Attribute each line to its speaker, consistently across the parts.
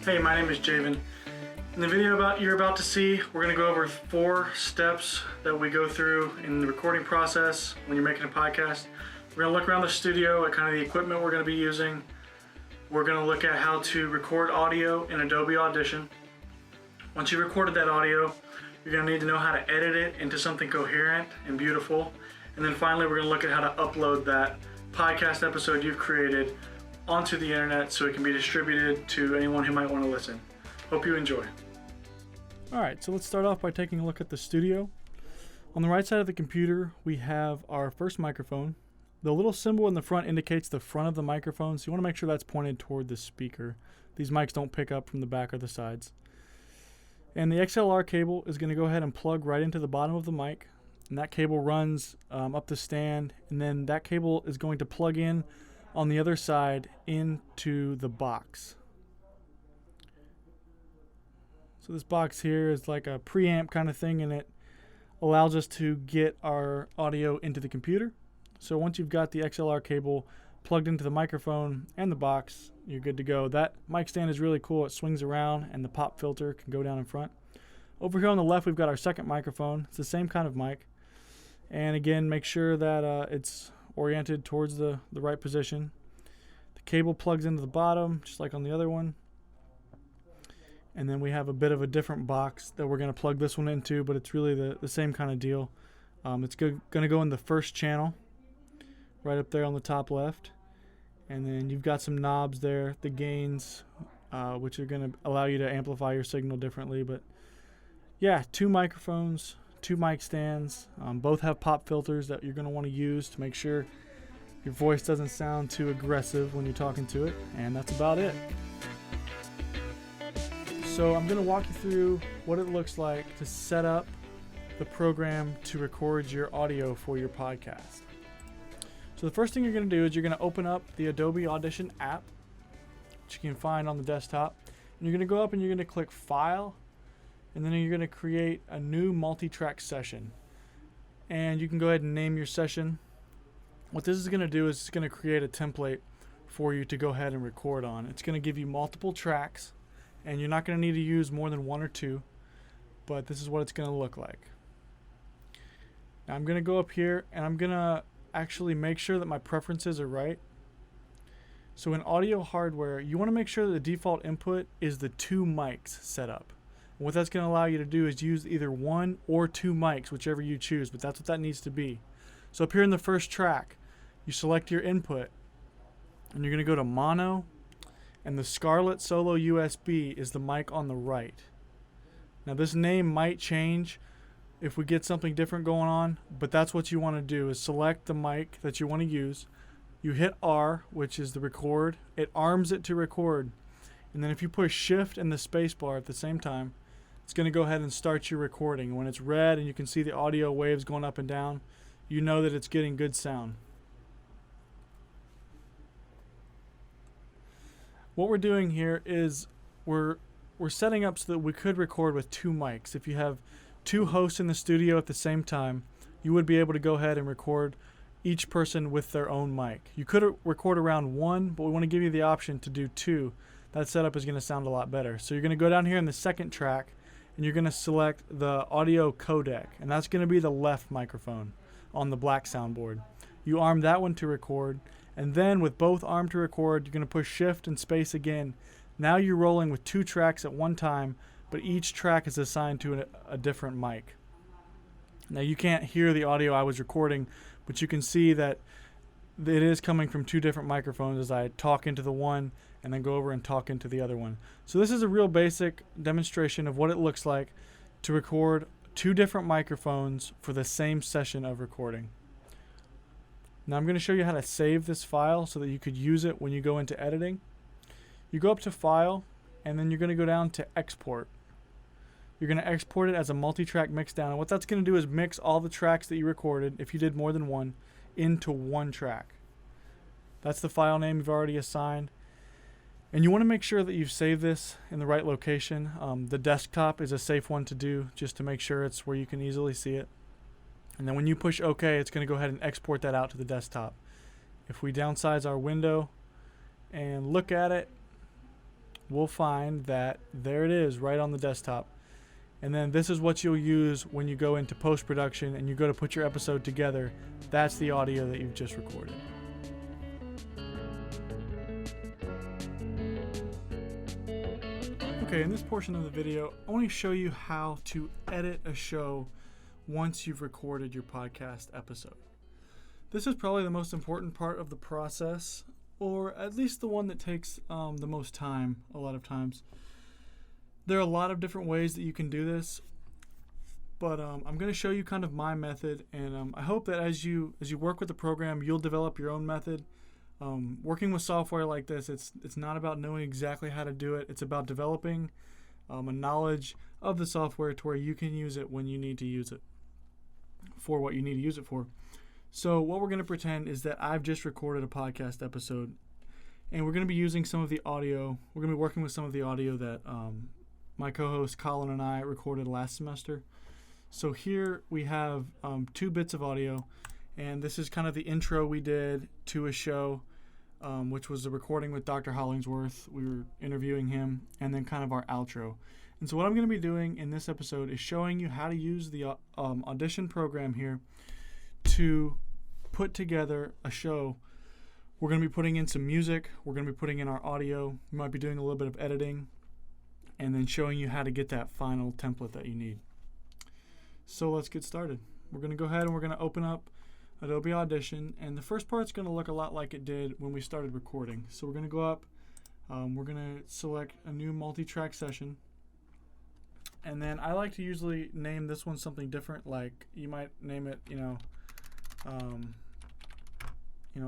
Speaker 1: Hey, my name is Javen. In the video you're about to see, we're going to go over 4 steps that we go through in the recording process when you're making a podcast. We're going to look around the studio at kind of the equipment we're going to be using. We're going to look at how to record audio in Adobe Audition. Once you've recorded that audio, you're going to need to know how to edit it into something coherent and beautiful. And then finally, we're going to look at how to upload that podcast episode you've created onto the internet so it can be distributed to anyone who might want to listen. Hope you enjoy. Alright, so let's start off by taking a look at the studio. On the right side of the computer, we have our first microphone. The little symbol in the front indicates the front of the microphone, so you want to make sure that's pointed toward the speaker. These mics don't pick up from the back or the sides. And the XLR cable is going to go ahead and plug right into the bottom of the mic. And that cable runs up the stand, and then that cable is going to plug in on the other side into the box. So this box here is like a preamp kind of thing, and it allows us to get our audio into the computer. So once you've got the XLR cable plugged into the microphone and the box, you're good to go. That mic stand is really cool. It swings around and the pop filter can go down in front. Over here on the left, we've got our second microphone. It's the same kind of mic. And again, make sure that it's oriented towards the right position. The cable plugs into the bottom, just like on the other one. And then we have a bit of a different box that we're going to plug this one into, but it's really the same kind of deal. It's going to go in the first channel, right up there on the top left. And then you've got some knobs there, the gains, which are going to allow you to amplify your signal differently. But yeah, 2 microphones, 2 mic stands. Both have pop filters that you're going to want to use to make sure your voice doesn't sound too aggressive when you're talking to it. And that's about it. So I'm going to walk you through what it looks like to set up the program to record your audio for your podcast. So the first thing you're going to do is you're going to open up the Adobe Audition app, which you can find on the desktop. And you're going to go up and you're going to click File, and then you're going to create a new multi-track session. And you can go ahead and name your session. What this is going to do is it's going to create a template for you to go ahead and record on. It's going to give you multiple tracks, and you're not going to need to use more than 1 or 2, but this is what it's going to look like. Now I'm going to go up here and I'm going to actually make sure that my preferences are right. So in audio hardware, you want to make sure that the default input is the 2 mics set up. And what that's going to allow you to do is use either 1 or 2 mics, whichever you choose, but that's what that needs to be. So up here in the first track, you select your input, and you're going to go to mono, and the Scarlett Solo USB is the mic on the right. Now this name might change if we get something different going on, but that's what you want to do, is select the mic that you want to use. You hit R, which is the record. It arms it to record. And then if you push shift and the space bar at the same time, it's going to go ahead and start your recording. When it's red and you can see the audio waves going up and down, you know that it's getting good sound. What we're doing here is we're setting up so that we could record with 2 mics. If you have 2 hosts in the studio at the same time, you would be able to go ahead and record each person with their own mic. You could record around 1, but we want to give you the option to do 2. That setup is going to sound a lot better. So you're going to go down here in the second track, and you're going to select the audio codec, and that's going to be the left microphone on the black soundboard. You arm that one to record, and then with both armed to record, you're going to push shift and space again. Now you're rolling with 2 tracks at one time, but each track is assigned to a different mic. Now you can't hear the audio I was recording, but you can see that it is coming from 2 different microphones as I talk into the one and then go over and talk into the other one. So this is a real basic demonstration of what it looks like to record 2 different microphones for the same session of recording. Now I'm going to show you how to save this file so that you could use it when you go into editing. You go up to File, and then you're going to go down to Export. You're going to export it as a multi-track mixdown, and what that's going to do is mix all the tracks that you recorded, if you did more than 1, into 1 track. That's the file name you've already assigned. And you want to make sure that you've saved this in the right location. The desktop is a safe one to do, just to make sure it's where you can easily see it. And then when you push OK, it's going to go ahead and export that out to the desktop. If we downsize our window and look at it, we'll find that there it is right on the desktop. And then this is what you'll use when you go into post-production and you go to put your episode together. That's the audio that you've just recorded. Okay, in this portion of the video, I want to show you how to edit a show once you've recorded your podcast episode. This is probably the most important part of the process, or at least the one that takes the most time a lot of times. There are a lot of different ways that you can do this, but I'm going to show you kind of my method, and I hope that as you work with the program, you'll develop your own method. Working with software like this, it's not about knowing exactly how to do it. It's about developing a knowledge of the software to where you can use it when you need to use it for what you need to use it for. So what we're going to pretend is that I've just recorded a podcast episode, and we're going to be using some of the audio. We're going to be working with some of the audio that my co-host Colin and I recorded last semester. So here we have 2 bits of audio, and this is kind of the intro we did to a show, which was a recording with Dr. Hollingsworth. We were interviewing him, and then kind of our outro. And so what I'm going to be doing in this episode is showing you how to use the Audition program here to put together a show. We're going to be putting in some music. We're going to be putting in our audio. We might be doing a little bit of editing, and then showing you how to get that final template that you need. So let's get started. We're going to go ahead and we're going to open up Adobe Audition, and the first part's going to look a lot like it did when we started recording. So we're going to go up, we're going to select a new multi-track session, and then I like to usually name this one something different. Like you might name it,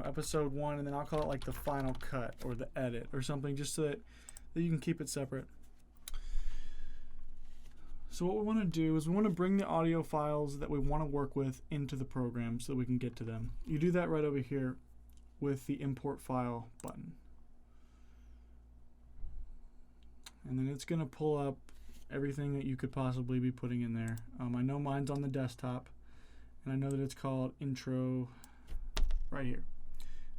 Speaker 1: episode 1, and then I'll call it like the final cut or the edit or something, just so that you can keep it separate. So what we want to do is we want to bring the audio files that we want to work with into the program so that we can get to them. You do that right over here with the import file button. And then it's going to pull up everything that you could possibly be putting in there. I know mine's on the desktop, and I know that it's called intro right here,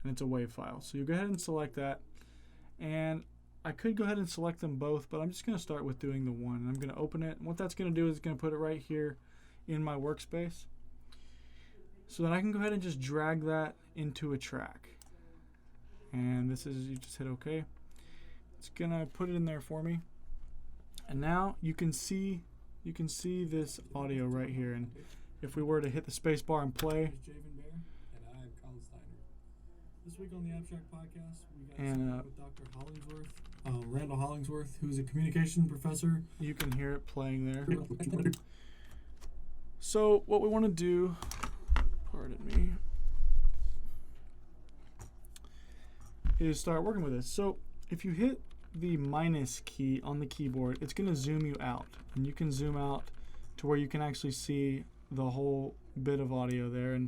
Speaker 1: and it's a WAV file. So you go ahead and select that, and I could go ahead and select them both, but I'm just going to start with doing the one. And I'm going to open it, and what that's going to do is it's going to put it right here in my workspace. So then I can go ahead and just drag that into a track. And this is, you just hit OK. It's going to put it in there for me. And now you can see this audio right here. And if we were to hit the space bar and play. This week on the Abstract Podcast, we got with Dr. Hollingsworth, Randall Hollingsworth, who's a communication professor. You can hear it playing there. So what we want to do, pardon me, is start working with this. So if you hit the minus key on the keyboard, it's going to zoom you out, and you can zoom out to where you can actually see the whole bit of audio there. And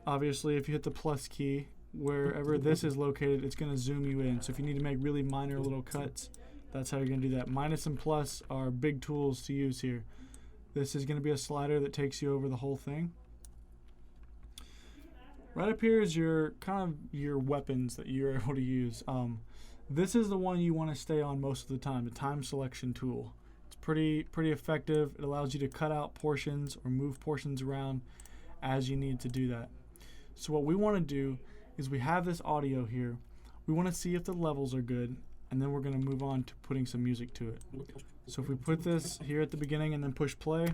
Speaker 1: obviously, if you hit the plus key, wherever this is located, it's going to zoom you in. So if you need to make really minor little cuts, that's how you're going to do that. Minus and plus are big tools to use here. This is going to be a slider that takes you over the whole thing. Right up here is your weapons that you're able to use. This is the one you want to stay on most of the time, the time selection tool. It's pretty effective. It allows you to cut out portions or move portions around as you need to do that. So what we want to do is we have this audio here. We want to see if the levels are good, and then we're going to move on to putting some music to it. So if we put this here at the beginning and then push play.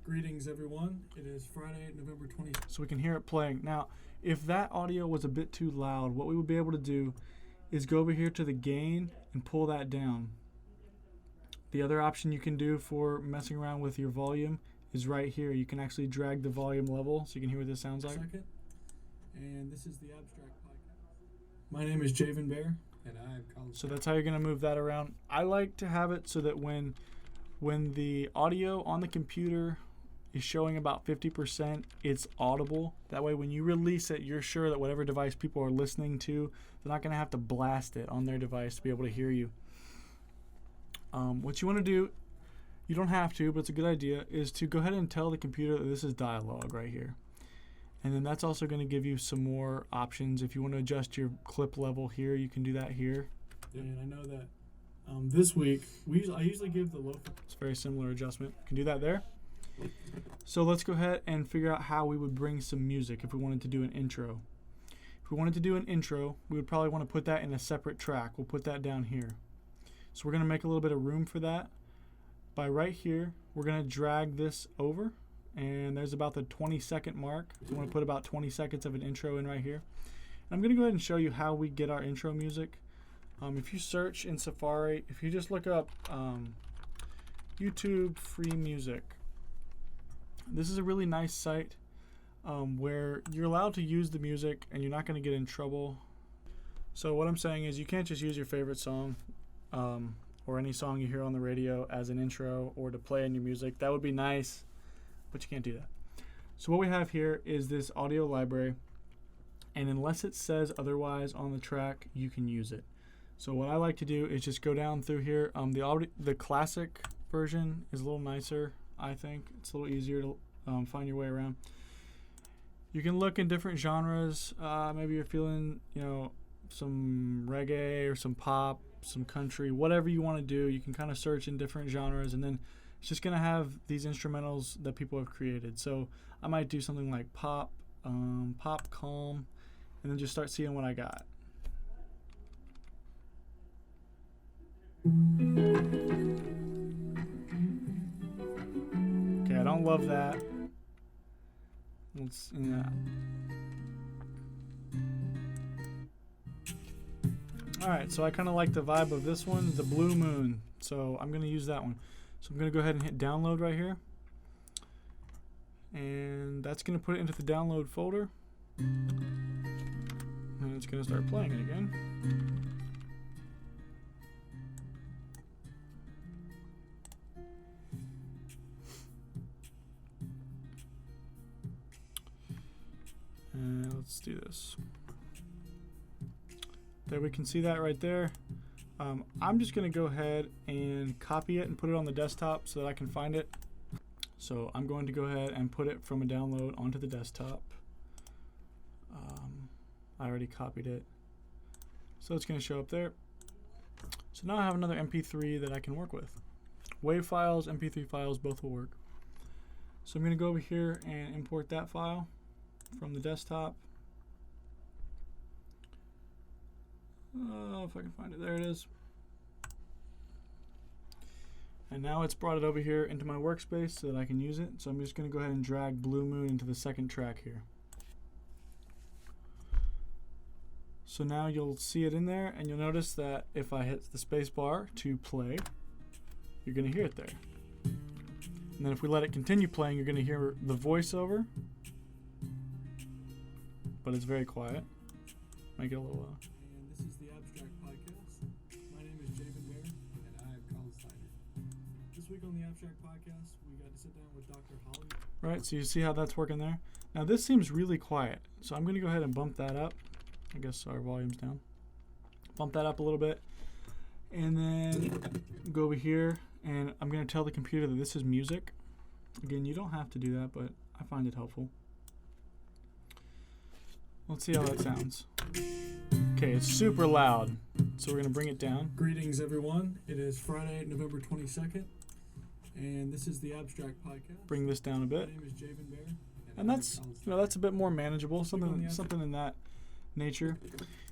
Speaker 1: Greetings everyone, it is Friday, November 20th. So we can hear it playing. Now, if that audio was a bit too loud, what we would be able to do is go over here to the gain and pull that down. The other option you can do for messing around with your volume is right here. You can actually drag the volume level so you can hear what this sounds like. And this is the Abstract Podcast. My name is Javen Bear. And I'm Colin. So that's how you're going to move that around. I like to have it so that when the audio on the computer is showing about 50%, it's audible. That way when you release it, you're sure that whatever device people are listening to, they're not going to have to blast it on their device to be able to hear you. What you want to do, you don't have to, but it's a good idea, is to go ahead and tell the computer that this is dialogue right here. And then that's also going to give you some more options. If you want to adjust your clip level here, you can do that here. And I know that This week, I usually give the low. It's a very similar adjustment. You can do that there. So let's go ahead and figure out how we would bring some music if we wanted to do an intro. If we wanted to do an intro, we would probably want to put that in a separate track. We'll put that down here. So we're going to make a little bit of room for that. By right here, we're going to drag this over, and there's about the 20-second mark. So we want to put about 20 seconds of an intro in right here. And I'm going to go ahead and show you how we get our intro music. If you search in Safari, if you just look up YouTube free music, this is a really nice site where you're allowed to use the music and you're not going to get in trouble. So what I'm saying is you can't just use your favorite song or any song you hear on the radio as an intro or to play in your music. That would be nice, but you can't do that. So what we have here is this audio library, and unless it says otherwise on the track, you can use it. So what I like to do is just go down through here. The classic version is a little nicer, I think. It's a little easier to find your way around. You can look in different genres. Maybe you're feeling, some reggae or some pop, some country, whatever you want to do. You can kind of search in different genres, and then it's just going to have these instrumentals that people have created. So I might do something like pop, pop calm, and then just start seeing what I got. Okay, I don't love that. Alright, so I kind of like the vibe of this one, the Blue Moon. So I'm going to use that one. So I'm going to go ahead and hit download right here. And that's going to put it into the download folder. And it's going to start playing it again. And let's do this. There, we can see that right there. I'm just going to go ahead and copy it and put it on the desktop so that I can find it. So I'm going to go ahead and put it from a download onto the desktop. I already copied it. So it's going to show up there. So now I have another MP3 that I can work with. WAV files, MP3 files, both will work. So I'm going to go over here and import that file from the desktop. If I can find it, there it is. And now it's brought it over here into my workspace so that I can use it. So I'm just going to go ahead and drag Blue Moon into the second track here. So now you'll see it in there, and you'll notice that if I hit the space bar to play, you're going to hear it there. And then if we let it continue playing, you're going to hear the voiceover, but it's very quiet. Make it a little loud. And this is the Abstract Podcast. My name is Javen Bear.
Speaker 2: And I'm Colin Snyder.
Speaker 1: This week on the Abstract Podcast, we got to sit down with Dr. Holly. Right, so you see how that's working there? Now this seems really quiet, so I'm going to go ahead and bump that up. I guess our volume's down. Bump that up a little bit. And then go over here, and I'm going to tell the computer that this is music. Again, you don't have to do that, but I find it helpful. Let's see how that sounds. Okay, it's super loud, so we're going to bring it down. Greetings, everyone. It is Friday, November 22nd, and this is the Abstract Podcast. Bring this down a bit. My name is Javen Bear. And that's, that's a bit more manageable, something in that nature.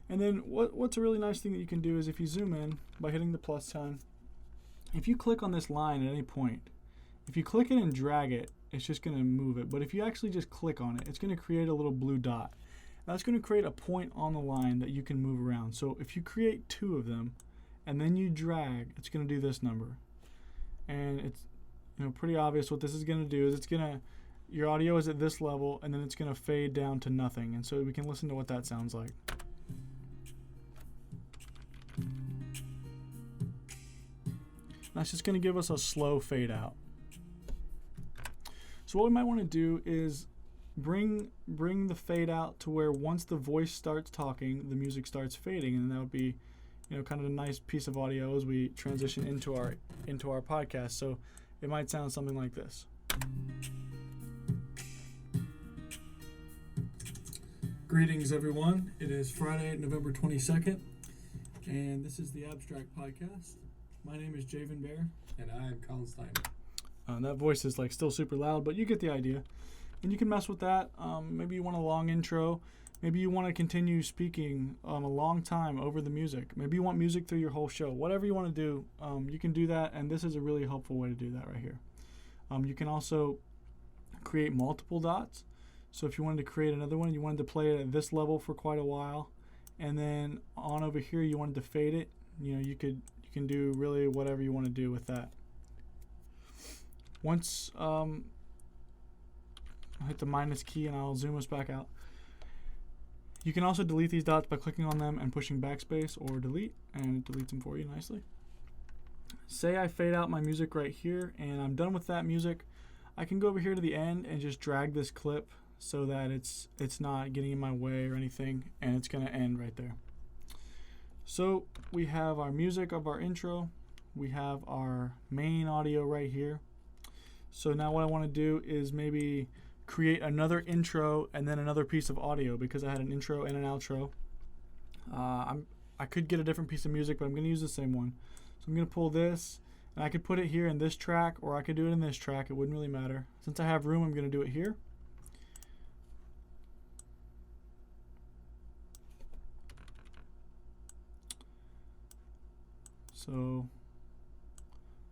Speaker 1: And then what's a really nice thing that you can do is if you zoom in by hitting the plus sign, if you click on this line at any point, if you click it and drag it, it's just going to move it. But if you actually just click on it, it's going to create a little blue dot. That's going to create a point on the line that you can move around. So if you create 2 of them and then you drag, it's going to do this number. And it's pretty obvious what this is going to do is your audio is at this level, and then it's going to fade down to nothing. And so we can listen to what that sounds like. That's just going to give us a slow fade out. So what we might want to do is bring the fade out to where once the voice starts talking, the music starts fading, and that would be kind of a nice piece of audio as we transition into our podcast. So it might sound something like this. Greetings, everyone. It is Friday, November 22nd, and this is the Abstract Podcast.
Speaker 3: My name is Javen Bear.
Speaker 2: And I am Colin Steiner.
Speaker 1: That voice is like still super loud, but you get the idea. And you can mess with that. Maybe you want a long intro. Maybe you want to continue speaking a long time over the music. Maybe you want music through your whole show. Whatever you want to do, you can do that. And this is a really helpful way to do that right here. You can also create multiple dots. So if you wanted to create another one, you wanted to play it at this level for quite a while, and then on over here you wanted to fade it. You can do really whatever you want to do with that. Once I'll hit the minus key and I'll zoom us back out. You can also delete these dots by clicking on them and pushing backspace or delete, and it deletes them for you nicely. Say I fade out my music right here and I'm done with that music. I can go over here to the end and just drag this clip so that it's not getting in my way or anything, and it's going to end right there. So we have our music of our intro. We have our main audio right here. So now what I want to do is maybe create another intro and then another piece of audio, because I had an intro and an outro. I could get a different piece of music, but I'm going to use the same one. So I'm going to pull this, and I could put it here in this track, or I could do it in this track. It wouldn't really matter. Since I have room, I'm going to do it here. So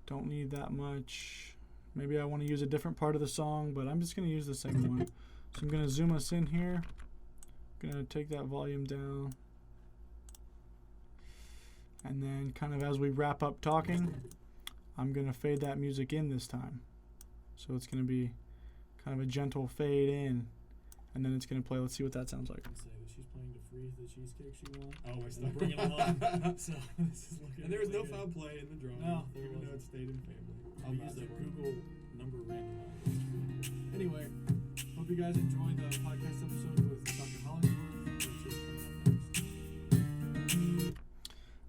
Speaker 1: don't need that much. Maybe I want to use a different part of the song, but I'm just going to use the same one. So I'm going to zoom us in here. I'm going to take that volume down. And then kind of as we wrap up talking, I'm going to fade that music in this time. So it's going to be kind of a gentle fade in, and then it's going to play. Let's see what that sounds like.
Speaker 3: Say that she's planning to freeze the cheesecake she won.
Speaker 2: Oh, we're
Speaker 3: And
Speaker 2: stuck.
Speaker 3: bring it along. So this is looking.
Speaker 2: And there was no
Speaker 3: really
Speaker 2: foul
Speaker 3: good.
Speaker 2: play in the drawing.
Speaker 3: No,
Speaker 2: even though it stayed in family.
Speaker 3: I'll use the Google number randomizer. Anyway, hope you guys enjoyed the podcast episode with Dr. Hollingsworth.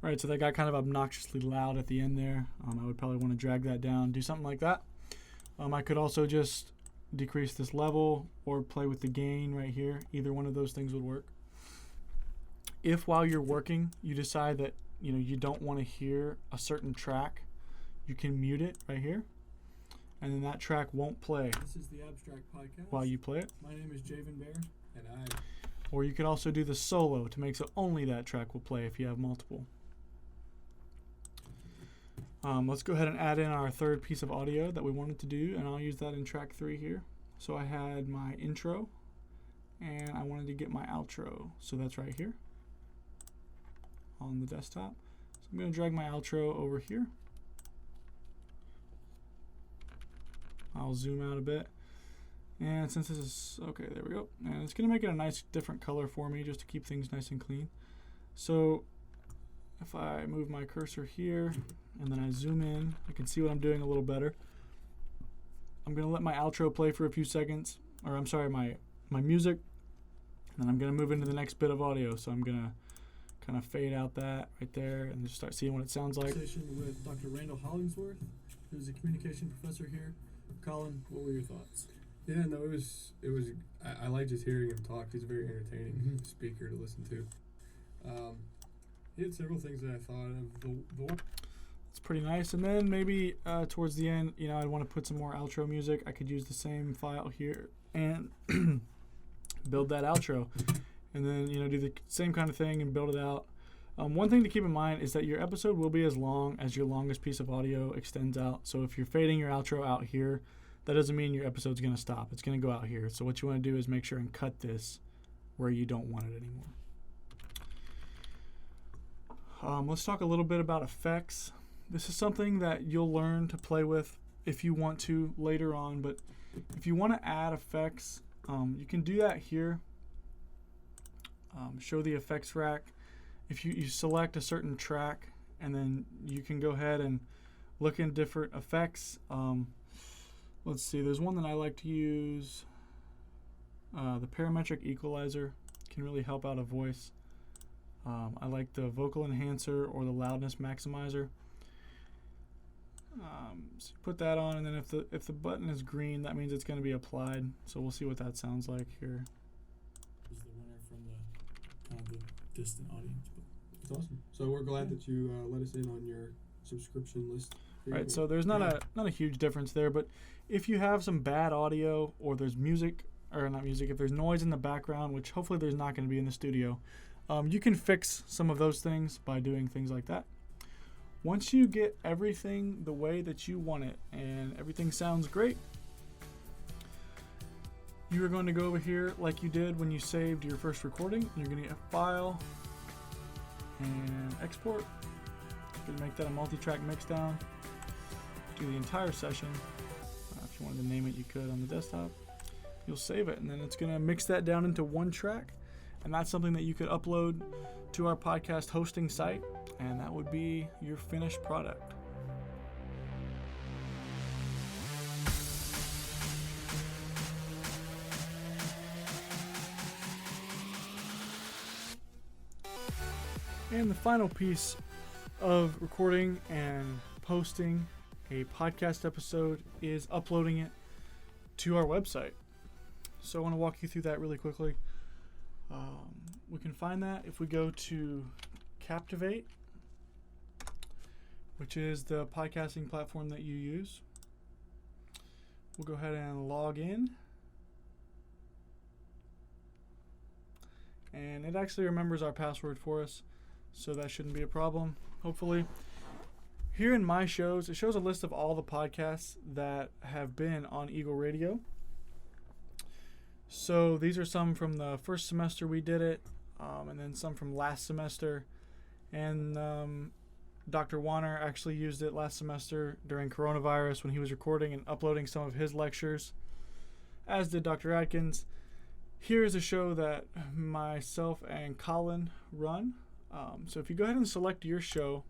Speaker 1: Right, so that got kind of obnoxiously loud at the end there. I would probably want to drag that down, do something like that. I could also just decrease this level or play with the gain right here. Either one of those things would work. If while you're working you decide that you don't want to hear a certain track, you can mute it right here, and then that track won't play
Speaker 3: This is the Abstract Podcast.
Speaker 1: while you play it.
Speaker 3: My name is Javen Bear.
Speaker 2: And I.
Speaker 1: Or you could also do the solo to make so only that track will play if you have multiple. Let's go ahead and add in our third piece of audio that we wanted to do, and I'll use that in track 3 here. So I had my intro, and I wanted to get my outro. So that's right here on the desktop. So I'm going to drag my outro over here. I'll zoom out a bit. And since this is, okay, there we go. And it's going to make it a nice different color for me just to keep things nice and clean. So if I move my cursor here and then I zoom in, I can see what I'm doing a little better. I'm going to let my outro play for a few seconds, or I'm sorry, my music, and then I'm going to move into the next bit of audio. So I'm going to kind of fade out that right there and just start seeing what it sounds like.
Speaker 3: Conversation with Dr. Randall Hollingsworth, who's a communication professor here. Colin, what were your thoughts?
Speaker 2: Yeah, no, it was. I like just hearing him talk. He's a very entertaining speaker to listen to. He had several things that I thought of.
Speaker 1: It's pretty nice. And then maybe towards the end, I'd want to put some more outro music. I could use the same file here and build that outro. And then, do the same kind of thing and build it out. One thing to keep in mind is that your episode will be as long as your longest piece of audio extends out. So if you're fading your outro out here, that doesn't mean your episode's going to stop. It's going to go out here. So what you want to do is make sure and cut this where you don't want it anymore. Let's talk a little bit about effects. This is something that you'll learn to play with if you want to later on. But if you want to add effects, you can do that here. Show the effects rack. If you select a certain track, and then you can go ahead and look in different effects. Let's see, there's one that I like to use. The parametric equalizer can really help out a voice. I like the vocal enhancer or the loudness maximizer. So you put that on, and then if the button is green, that means it's going to be applied. So we'll see what that sounds like here.
Speaker 3: Is the winner from the kind of the distant audience.
Speaker 2: It's awesome. So we're glad that you let us in on your subscription list.
Speaker 1: Right, so there's not a huge difference there, but if you have some bad audio or there's music, or not music, if there's noise in the background, which hopefully there's not going to be in the studio, you can fix some of those things by doing things like that. Once you get everything the way that you want it and everything sounds great, you are going to go over here like you did when you saved your first recording. You're going to get File and Export. You're going to make that a multi-track mixdown. Do the entire session. If you wanted to name it, you could on the desktop. You'll save it, and then it's going to mix that down into one track, and that's something that you could upload to our podcast hosting site, and that would be your finished product. And the final piece of recording and posting a podcast episode is uploading it to our website. So I want to walk you through that really quickly. We can find that if we go to Captivate, which is the podcasting platform that you use. We'll go ahead and log in. And it actually remembers our password for us, so that shouldn't be a problem, hopefully. Here in My Shows, it shows a list of all the podcasts that have been on Eagle Radio. So these are some from the first semester we did it, and then some from last semester. And Dr. Warner actually used it last semester during coronavirus when he was recording and uploading some of his lectures, as did Dr. Atkins. Here is a show that myself and Colin run. So if you go ahead and select your show,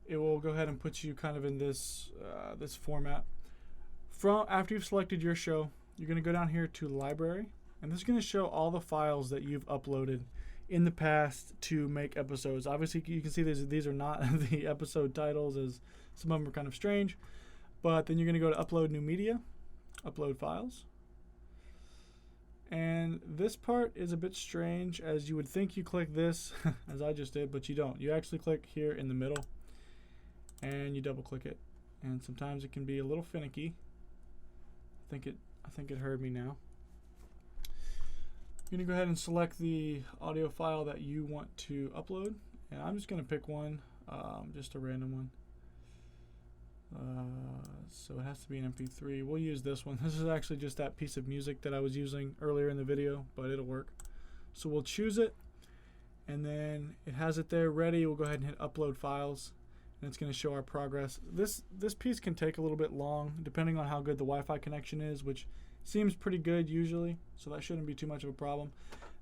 Speaker 1: it will go ahead and put you kind of in this this format. After you've selected your show, you're going to go down here to Library, and this is going to show all the files that you've uploaded in the past to make episodes. Obviously, you can see these are not the episode titles, as some of them are kind of strange. But then you're going to go to Upload New Media, Upload Files. And this part is a bit strange, as you would think you click this, as I just did, but you don't. You actually click here in the middle, and you double click it. And sometimes it can be a little finicky. I think it heard me now. You're going to go ahead and select the audio file that you want to upload. And I'm just going to pick one, just a random one. So it has to be an MP3. We'll use this one. This is actually just that piece of music that I was using earlier in the video, but it'll work. So we'll choose it, and then it has it there ready. We'll go ahead and hit Upload Files, and it's going to show our progress. This piece can take a little bit long, depending on how good the Wi-Fi connection is, which seems pretty good usually, so that shouldn't be too much of a problem.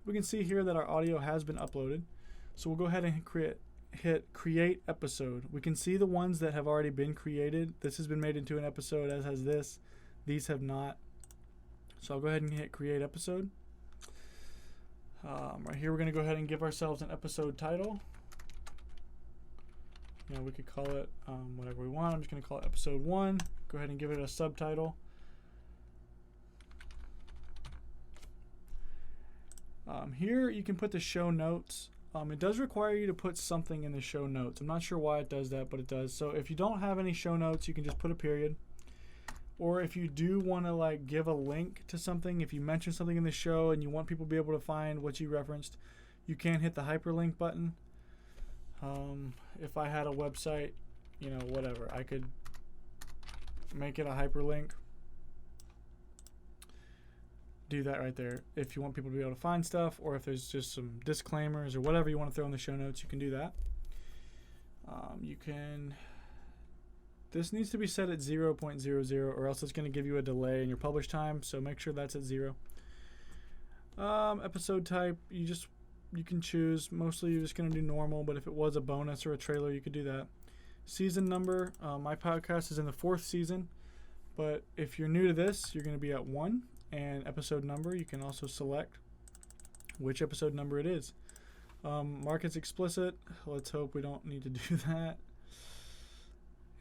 Speaker 1: We can see here that our audio has been uploaded, so we'll go ahead and hit Create Episode. We can see the ones that have already been created. This has been made into an episode, as has this. These have not. So I'll go ahead and hit Create Episode. Right here, we're going to go ahead and give ourselves an episode title. We could call it whatever we want. I'm just going to call it Episode 1. Go ahead and give it a subtitle. Here you can put the show notes. It does require you to put something in the show notes. I'm not sure why it does that, but it does. So if you don't have any show notes, you can just put a period. Or if you do want to give a link to something, if you mention something in the show and you want people to be able to find what you referenced, you can hit the hyperlink button. If I had a website, whatever, I could make it a hyperlink. Do that right there. If you want people to be able to find stuff, or if there's just some disclaimers or whatever you want to throw in the show notes, you can do that. This needs to be set at 0.00, or else it's going to give you a delay in your publish time, so make sure that's at 0. Episode type, you can choose. Mostly you're just going to do normal, but if it was a bonus or a trailer, you could do that. Season number, my podcast is in the 4th season, but if you're new to this, you're going to be at 1. And episode number, you can also select which episode number it is. Mark it's explicit. Let's hope we don't need to do that.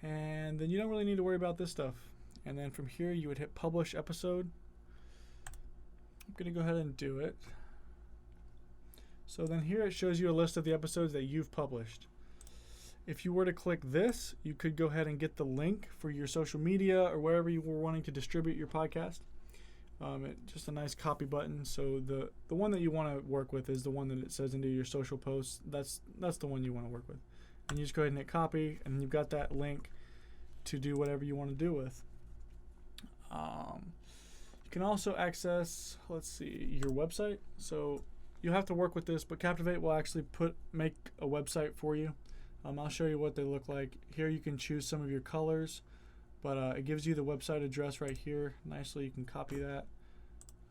Speaker 1: And then you don't really need to worry about this stuff. And then from here, you would hit Publish Episode. I'm going to go ahead and do it. So then here it shows you a list of the episodes that you've published. If you were to click this, you could go ahead and get the link for your social media or wherever you were wanting to distribute your podcast. Just a nice copy button. So the one that you want to work with is the one that it says into your social posts. That's the one you want to work with. And you just go ahead and hit copy, and you've got that link to do whatever you want to do with. You can also access, your website. So you'll have to work with this, but Captivate will actually make a website for you. I'll show you what they look like. Here you can choose some of your colors, but it gives you the website address right here. Nicely, you can copy that.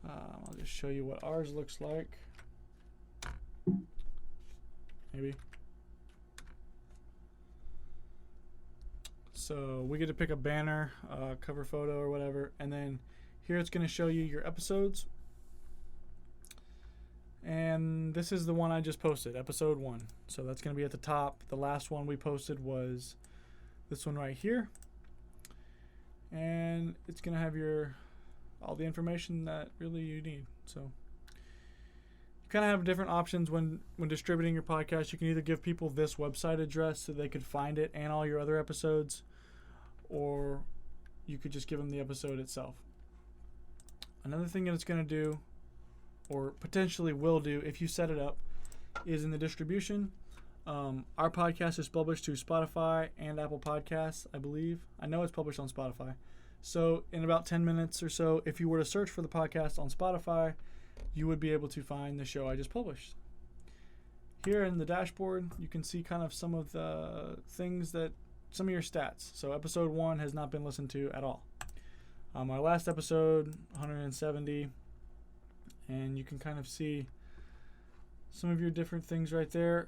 Speaker 1: I'll just show you what ours looks like. Maybe. So we get to pick a banner, cover photo or whatever, and then here it's going to show you your episodes. And this is the one I just posted, episode 1. So that's going to be at the top. The last one we posted was this one right here. And it's going to have all the information that really you need. So you kind of have different options when distributing your podcast. You can either give people this website address so they could find it and all your other episodes, or you could just give them the episode itself. Another thing that it's going to do, or potentially will do if you set it up, is in the distribution. Our podcast is published to Spotify and Apple Podcasts, I believe. I know it's published on Spotify. So in about 10 minutes or so, if you were to search for the podcast on Spotify, you would be able to find the show I just published. Here in the dashboard, you can see kind of some of the things some of your stats. So episode 1 has not been listened to at all. Our last episode, 170, and you can kind of see some of your different things right there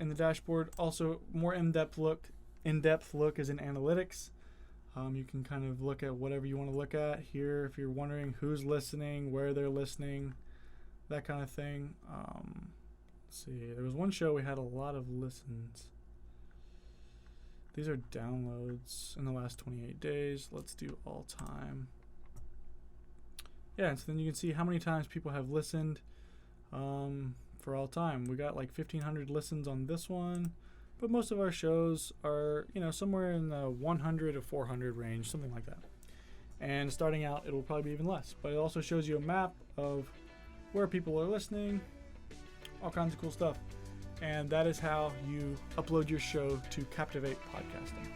Speaker 1: in the dashboard. Also, more in-depth look is in analytics. You can kind of look at whatever you want to look at here. If you're wondering who's listening, where they're listening, that kind of thing. Let's see. There was one show we had a lot of listens. These are downloads in the last 28 days. Let's do all time. Yeah, so then you can see how many times people have listened for all time. We got like 1,500 listens on this one, but most of our shows are, somewhere in the 100 to 400 range, something like that. And starting out, it'll probably be even less. But it also shows you a map of where people are listening, all kinds of cool stuff. And that is how you upload your show to Captivate Podcasting.